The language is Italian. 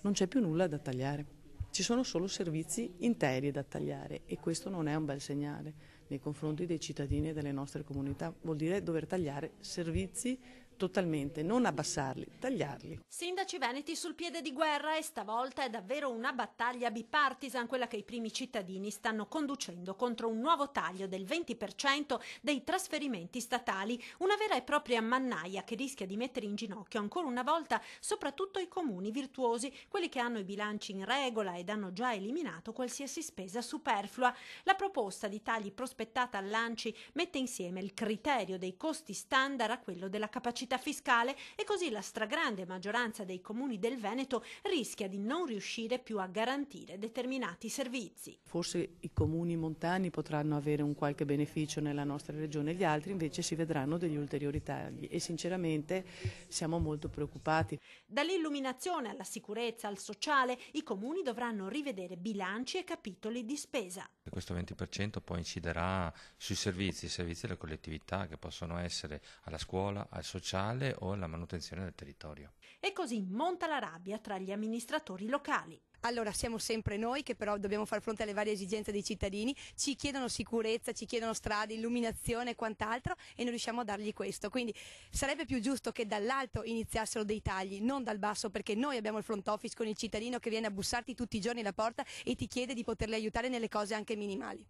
non c'è più nulla da tagliare. Ci sono solo servizi interi da tagliare e questo non è un bel segnale nei confronti dei cittadini e delle nostre comunità. Vuol dire dover tagliare servizi totalmente, non abbassarli, tagliarli. Sindaci veneti sul piede di guerra e stavolta è davvero una battaglia bipartisan quella che i primi cittadini stanno conducendo contro un nuovo taglio del 20% dei trasferimenti statali, una vera e propria mannaia che rischia di mettere in ginocchio ancora una volta soprattutto i comuni virtuosi, quelli che hanno i bilanci in regola ed hanno già eliminato qualsiasi spesa superflua. La proposta di tagli prospettata all'ANCI mette insieme il criterio dei costi standard a quello della capacità fiscale e così la stragrande maggioranza dei comuni del Veneto rischia di non riuscire più a garantire determinati servizi. Forse i comuni montani potranno avere un qualche beneficio nella nostra regione, gli altri invece si vedranno degli ulteriori tagli e sinceramente siamo molto preoccupati. Dall'illuminazione alla sicurezza al sociale, i comuni dovranno rivedere bilanci e capitoli di spesa. Questo 20% poi inciderà sui servizi della collettività che possono essere alla scuola, al sociale o alla manutenzione del territorio. E così monta la rabbia tra gli amministratori locali. Allora siamo sempre noi che però dobbiamo far fronte alle varie esigenze dei cittadini, ci chiedono sicurezza, ci chiedono strade, illuminazione e quant'altro e non riusciamo a dargli questo, quindi sarebbe più giusto che dall'alto iniziassero dei tagli, non dal basso, perché noi abbiamo il front office con il cittadino che viene a bussarti tutti i giorni alla porta e ti chiede di poterli aiutare nelle cose anche minimali.